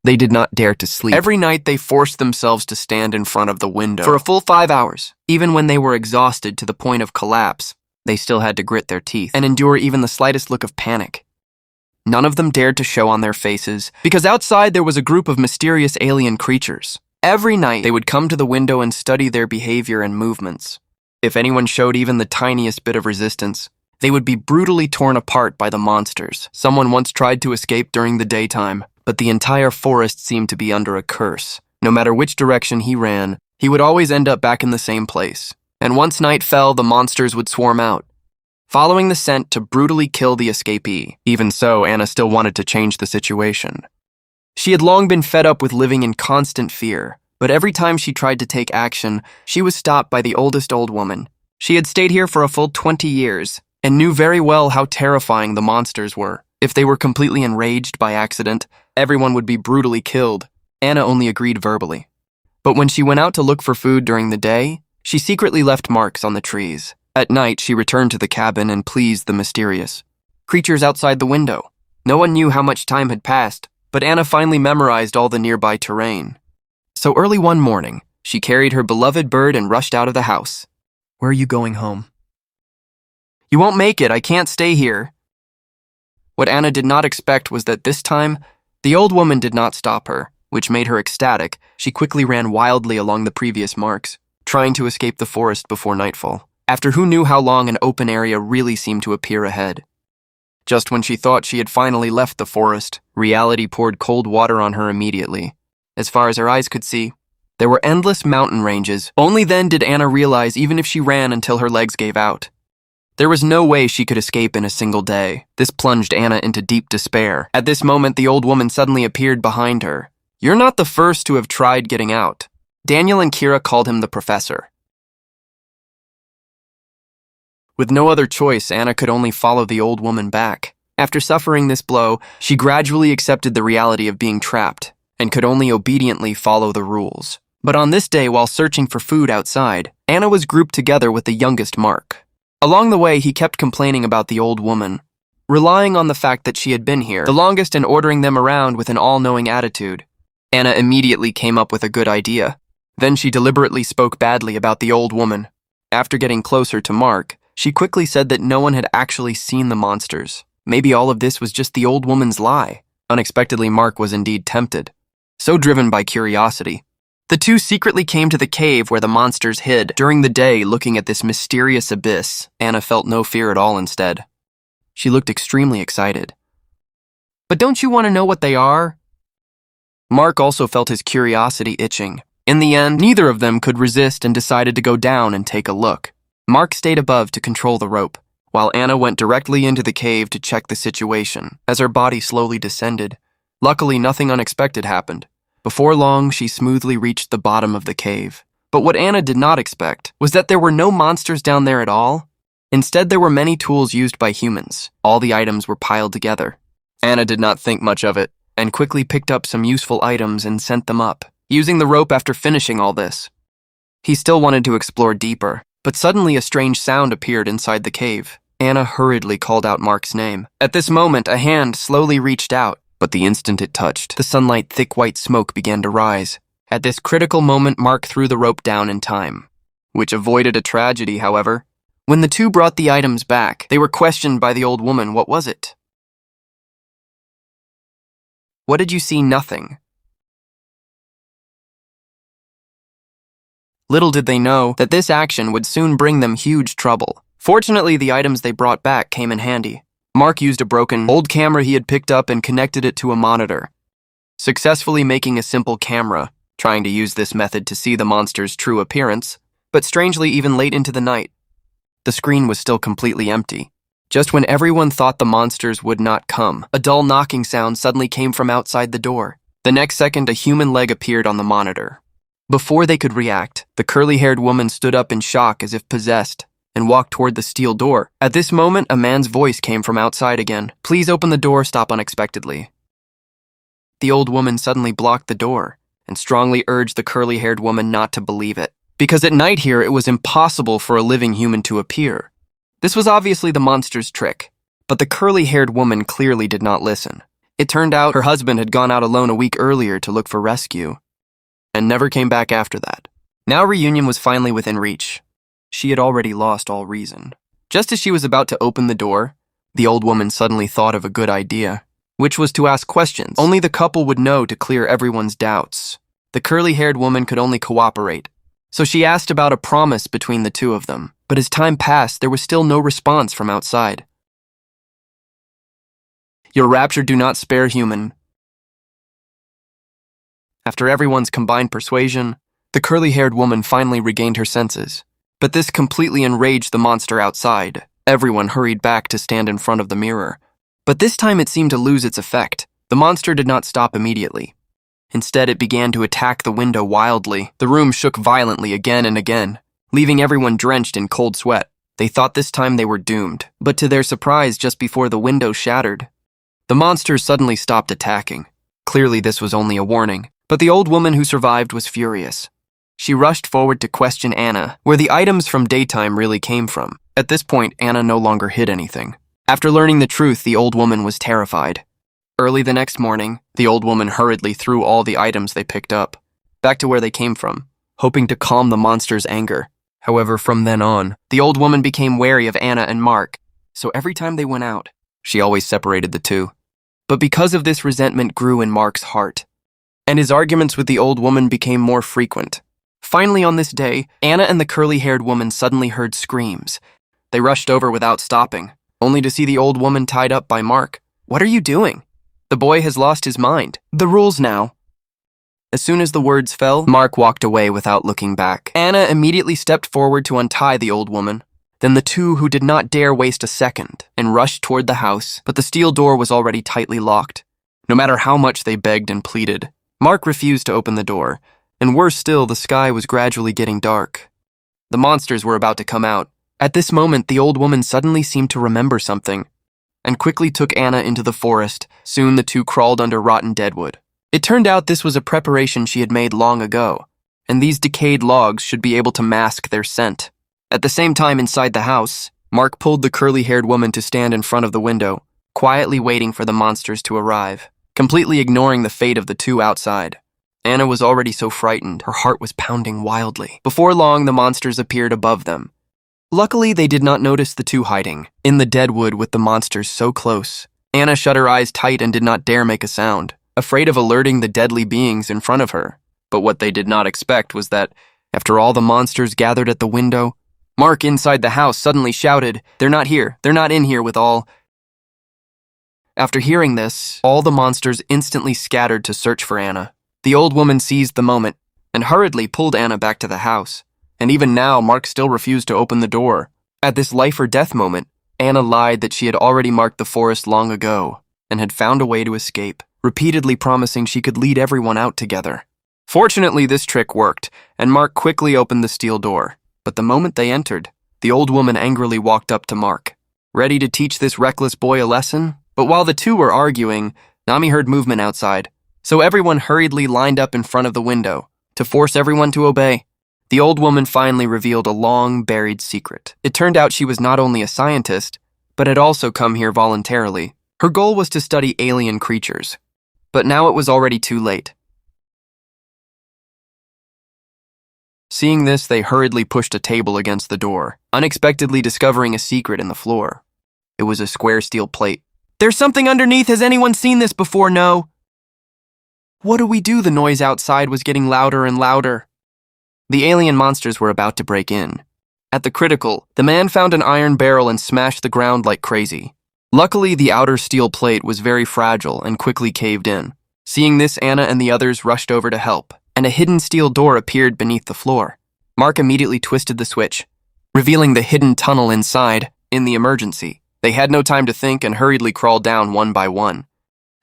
They did not dare to sleep. Every night they forced themselves to stand in front of the window for a full 5 hours. Even when they were exhausted to the point of collapse, they still had to grit their teeth and endure even the slightest look of panic. None of them dared to show on their faces, because outside there was a group of mysterious alien creatures. Every night they would come to the window and study their behavior and movements. If anyone showed even the tiniest bit of resistance, they would be brutally torn apart by the monsters. Someone once tried to escape during the daytime, but the entire forest seemed to be under a curse. No matter which direction he ran, he would always end up back in the same place. And once night fell, the monsters would swarm out, following the scent to brutally kill the escapee. Even so, Anna still wanted to change the situation. She had long been fed up with living in constant fear, but every time she tried to take action, she was stopped by the oldest old woman. She had stayed here for a full 20 years and knew very well how terrifying the monsters were. If they were completely enraged by accident, everyone would be brutally killed. Anna only agreed verbally. But when she went out to look for food during the day, she secretly left marks on the trees. At night, she returned to the cabin and pleased the mysterious creatures outside the window. No one knew how much time had passed, but Anna finally memorized all the nearby terrain. So early one morning, she carried her beloved bird and rushed out of the house. "Where are you going home?" "You won't make it, I can't stay here." What Anna did not expect was that this time, the old woman did not stop her, which made her ecstatic. She quickly ran wildly along the previous marks, trying to escape the forest before nightfall. After who knew how long, an open area really seemed to appear ahead. Just when she thought she had finally left the forest, reality poured cold water on her immediately. As far as her eyes could see, there were endless mountain ranges. Only then did Anna realize even if she ran until her legs gave out, there was no way she could escape in a single day. This plunged Anna into deep despair. At this moment, the old woman suddenly appeared behind her. "You're not the first to have tried getting out." Daniel and Kira called him the professor. With no other choice, Anna could only follow the old woman back. After suffering this blow, she gradually accepted the reality of being trapped and could only obediently follow the rules. But on this day, while searching for food outside, Anna was grouped together with the youngest Mark. Along the way, he kept complaining about the old woman, relying on the fact that she had been here the longest and ordering them around with an all-knowing attitude. Anna immediately came up with a good idea. Then she deliberately spoke badly about the old woman. After getting closer to Mark, she quickly said that no one had actually seen the monsters. Maybe all of this was just the old woman's lie. Unexpectedly, Mark was indeed tempted, so driven by curiosity. The two secretly came to the cave where the monsters hid. During the day, looking at this mysterious abyss, Anna felt no fear at all instead. She looked extremely excited. "But don't you want to know what they are?" Mark also felt his curiosity itching. In the end, neither of them could resist and decided to go down and take a look. Mark stayed above to control the rope, while Anna went directly into the cave to check the situation. As her body slowly descended, luckily nothing unexpected happened. Before long, she smoothly reached the bottom of the cave. But what Anna did not expect was that there were no monsters down there at all. Instead, there were many tools used by humans. All the items were piled together. Anna did not think much of it, and quickly picked up some useful items and sent them up, using the rope after finishing all this. He still wanted to explore deeper, but suddenly a strange sound appeared inside the cave. Anna hurriedly called out Mark's name. At this moment, a hand slowly reached out, but the instant it touched, the sunlight thick white smoke began to rise. At this critical moment, Mark threw the rope down in time, which avoided a tragedy, however. When the two brought the items back, they were questioned by the old woman. What was it? What did you see? Nothing. Little did they know that this action would soon bring them huge trouble. Fortunately, the items they brought back came in handy. Mark used a broken old camera he had picked up and connected it to a monitor, successfully making a simple camera, trying to use this method to see the monster's true appearance. But strangely, even late into the night, the screen was still completely empty. Just when everyone thought the monsters would not come, a dull knocking sound suddenly came from outside the door. The next second, a human leg appeared on the monitor. Before they could react, the curly-haired woman stood up in shock as if possessed and walked toward the steel door. At this moment, a man's voice came from outside again. "Please open the door, stop unexpectedly." The old woman suddenly blocked the door and strongly urged the curly-haired woman not to believe it, because at night here it was impossible for a living human to appear. This was obviously the monster's trick, but the curly-haired woman clearly did not listen. It turned out her husband had gone out alone a week earlier to look for rescue, and never came back after that. Now reunion was finally within reach. She had already lost all reason. Just as she was about to open the door, the old woman suddenly thought of a good idea, which was to ask questions only the couple would know to clear everyone's doubts. The curly-haired woman could only cooperate, so she asked about a promise between the two of them. But as time passed, there was still no response from outside. Your rapture do not spare human. After everyone's combined persuasion, the curly-haired woman finally regained her senses. But this completely enraged the monster outside. Everyone hurried back to stand in front of the mirror. But this time it seemed to lose its effect. The monster did not stop immediately. Instead, it began to attack the window wildly. The room shook violently again and again, leaving everyone drenched in cold sweat. They thought this time they were doomed. But to their surprise, just before the window shattered, the monster suddenly stopped attacking. Clearly this was only a warning, but the old woman who survived was furious. She rushed forward to question Anna, where the items from daytime really came from. At this point, Anna no longer hid anything. After learning the truth, the old woman was terrified. Early the next morning, the old woman hurriedly threw all the items they picked up back to where they came from, hoping to calm the monster's anger. However, from then on, the old woman became wary of Anna and Mark, so every time they went out, she always separated the two. But because of this, resentment grew in Mark's heart, and his arguments with the old woman became more frequent. Finally, on this day, Anna and the curly-haired woman suddenly heard screams. They rushed over without stopping, only to see the old woman tied up by Mark. "What are you doing? The boy has lost his mind. The rules now." As soon as the words fell, Mark walked away without looking back. Anna immediately stepped forward to untie the old woman. Then the two, who did not dare waste a second, and rushed toward the house, but the steel door was already tightly locked. No matter how much they begged and pleaded, Mark refused to open the door, and worse still, the sky was gradually getting dark. The monsters were about to come out. At this moment, the old woman suddenly seemed to remember something, and quickly took Anna into the forest. Soon the two crawled under rotten deadwood. It turned out this was a preparation she had made long ago, and these decayed logs should be able to mask their scent. At the same time, inside the house, Mark pulled the curly-haired woman to stand in front of the window, quietly waiting for the monsters to arrive, completely ignoring the fate of the two outside. Anna was already so frightened, her heart was pounding wildly. Before long, the monsters appeared above them. Luckily, they did not notice the two hiding in the deadwood with the monsters so close. Anna shut her eyes tight and did not dare make a sound, afraid of alerting the deadly beings in front of her. But what they did not expect was that, after all the monsters gathered at the window, Mark inside the house suddenly shouted, "They're not here. They're not in here with all." After hearing this, all the monsters instantly scattered to search for Anna. The old woman seized the moment and hurriedly pulled Anna back to the house. And even now, Mark still refused to open the door. At this life or death moment, Anna lied that she had already marked the forest long ago and had found a way to escape, repeatedly promising she could lead everyone out together. Fortunately, this trick worked, and Mark quickly opened the steel door. But the moment they entered, the old woman angrily walked up to Mark, ready to teach this reckless boy a lesson. But while the two were arguing, Nami heard movement outside, so everyone hurriedly lined up in front of the window to force everyone to obey. The old woman finally revealed a long-buried secret. It turned out she was not only a scientist, but had also come here voluntarily. Her goal was to study alien creatures. But now it was already too late. Seeing this, they hurriedly pushed a table against the door, unexpectedly discovering a secret in the floor. It was a square steel plate. "There's something underneath. Has anyone seen this before? No." "What do we do?" The noise outside was getting louder and louder. The alien monsters were about to break in. At the critical, the man found an iron barrel and smashed the ground like crazy. Luckily, the outer steel plate was very fragile and quickly caved in. Seeing this, Anna and the others rushed over to help, and a hidden steel door appeared beneath the floor. Mark immediately twisted the switch, revealing the hidden tunnel inside. In the emergency, they had no time to think and hurriedly crawled down one by one.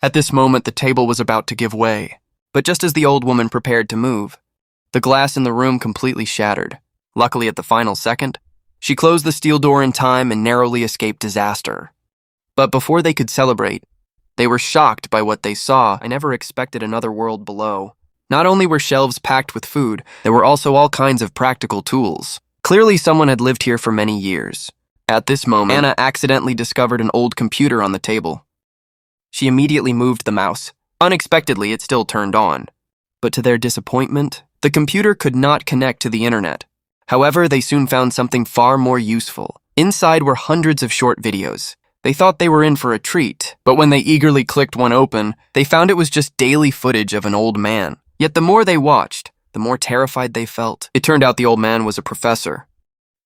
At this moment, the table was about to give way, but just as the old woman prepared to move, the glass in the room completely shattered. Luckily, at the final second, she closed the steel door in time and narrowly escaped disaster. But before they could celebrate, they were shocked by what they saw. I never expected another world below. Not only were shelves packed with food, there were also all kinds of practical tools. Clearly, someone had lived here for many years. At this moment, Anna accidentally discovered an old computer on the table. She immediately moved the mouse. Unexpectedly, it still turned on. But to their disappointment, the computer could not connect to the internet. However, they soon found something far more useful. Inside were hundreds of short videos. They thought they were in for a treat, but when they eagerly clicked one open, they found it was just daily footage of an old man. Yet the more they watched, the more terrified they felt. It turned out the old man was a professor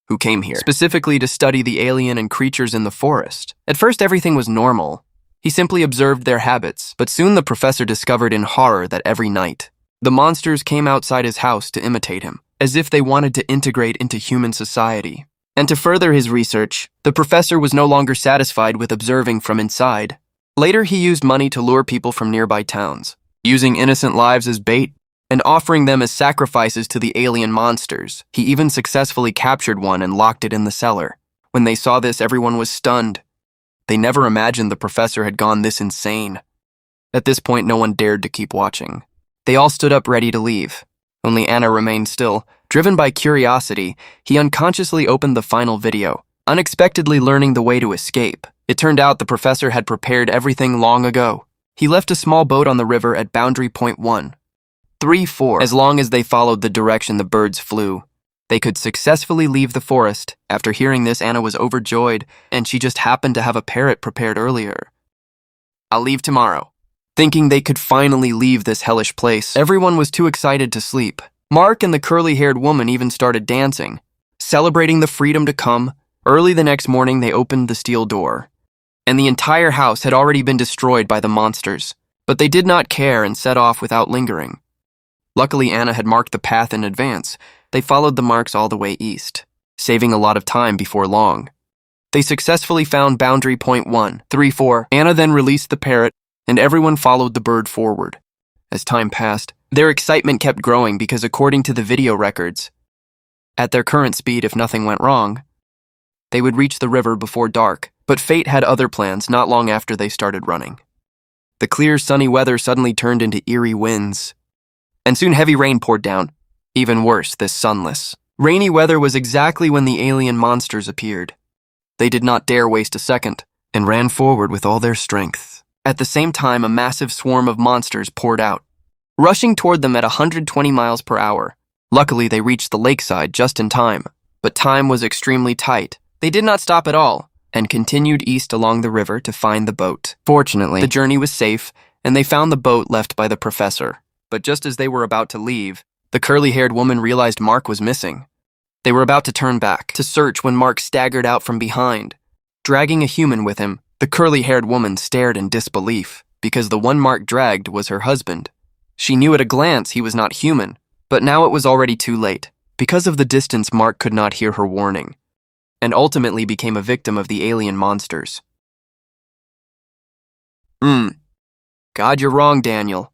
who came here specifically to study the alien and creatures in the forest. At first, everything was normal. He simply observed their habits, but soon the professor discovered in horror that every night, the monsters came outside his house to imitate him, as if they wanted to integrate into human society. And to further his research, the professor was no longer satisfied with observing from inside. Later, he used money to lure people from nearby towns, using innocent lives as bait and offering them as sacrifices to the alien monsters. He even successfully captured one and locked it in the cellar. When they saw this, everyone was stunned. They never imagined the professor had gone this insane. At this point, no one dared to keep watching. They all stood up ready to leave. Only Anna remained still. Driven by curiosity, he unconsciously opened the final video, unexpectedly learning the way to escape. It turned out the professor had prepared everything long ago. He left a small boat on the river at boundary point 134. As long as they followed the direction the birds flew, they could successfully leave the forest. After hearing this, Anna was overjoyed, and she just happened to have a parrot prepared earlier. "I'll leave tomorrow." Thinking they could finally leave this hellish place, everyone was too excited to sleep. Mark and the curly-haired woman even started dancing, celebrating the freedom to come. Early the next morning, they opened the steel door, and the entire house had already been destroyed by the monsters. But they did not care and set off without lingering. Luckily, Anna had marked the path in advance. They followed the marks all the way east, saving a lot of time before long. They successfully found boundary point 134. Anna then released the parrot, and everyone followed the bird forward. As time passed, their excitement kept growing because according to the video records, at their current speed, if nothing went wrong, they would reach the river before dark. But fate had other plans not long after they started running. The clear, sunny weather suddenly turned into eerie winds, and soon heavy rain poured down. Even worse, this sunless, rainy weather was exactly when the alien monsters appeared. They did not dare waste a second, and ran forward with all their strength. At the same time, a massive swarm of monsters poured out, rushing toward them at 120 miles per hour. Luckily, they reached the lakeside just in time, but time was extremely tight. They did not stop at all, and continued east along the river to find the boat. Fortunately, the journey was safe, and they found the boat left by the professor. But just as they were about to leave, the curly-haired woman realized Mark was missing. They were about to turn back to search when Mark staggered out from behind, dragging a human with him. The curly-haired woman stared in disbelief, because the one Mark dragged was her husband. She knew at a glance he was not human, but now it was already too late. Because of the distance, Mark could not hear her warning, and ultimately became a victim of the alien monsters. God, you're wrong, Daniel.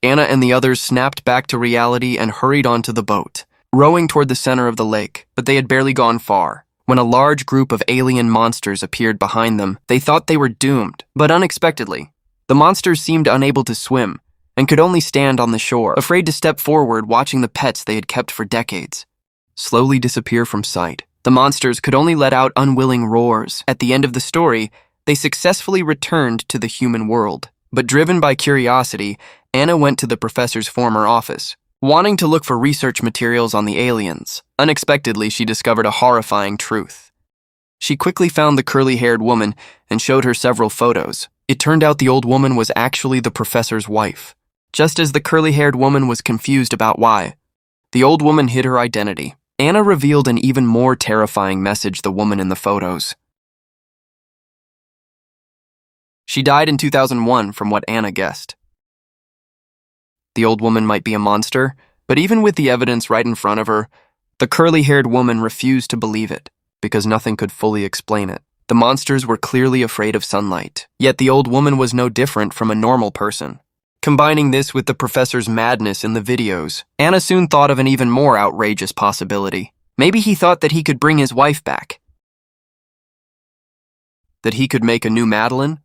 Anna and the others snapped back to reality and hurried onto the boat, rowing toward the center of the lake. But they had barely gone far when a large group of alien monsters appeared behind them. They thought they were doomed, but unexpectedly, the monsters seemed unable to swim and could only stand on the shore, afraid to step forward, watching the pets they had kept for decades slowly disappear from sight. The monsters could only let out unwilling roars. At the end of the story, they successfully returned to the human world. But driven by curiosity, Anna went to the professor's former office, wanting to look for research materials on the aliens. Unexpectedly, she discovered a horrifying truth. She quickly found the curly-haired woman and showed her several photos. It turned out the old woman was actually the professor's wife. Just as the curly-haired woman was confused about why, the old woman hid her identity. Anna revealed an even more terrifying message: the woman in the photos. She died in 2001 from what Anna guessed. The old woman might be a monster, but even with the evidence right in front of her, the curly-haired woman refused to believe it, because nothing could fully explain it. The monsters were clearly afraid of sunlight, yet the old woman was no different from a normal person. Combining this with the professor's madness in the videos, Anna soon thought of an even more outrageous possibility. Maybe he thought that he could bring his wife back. That he could make a new Madeline?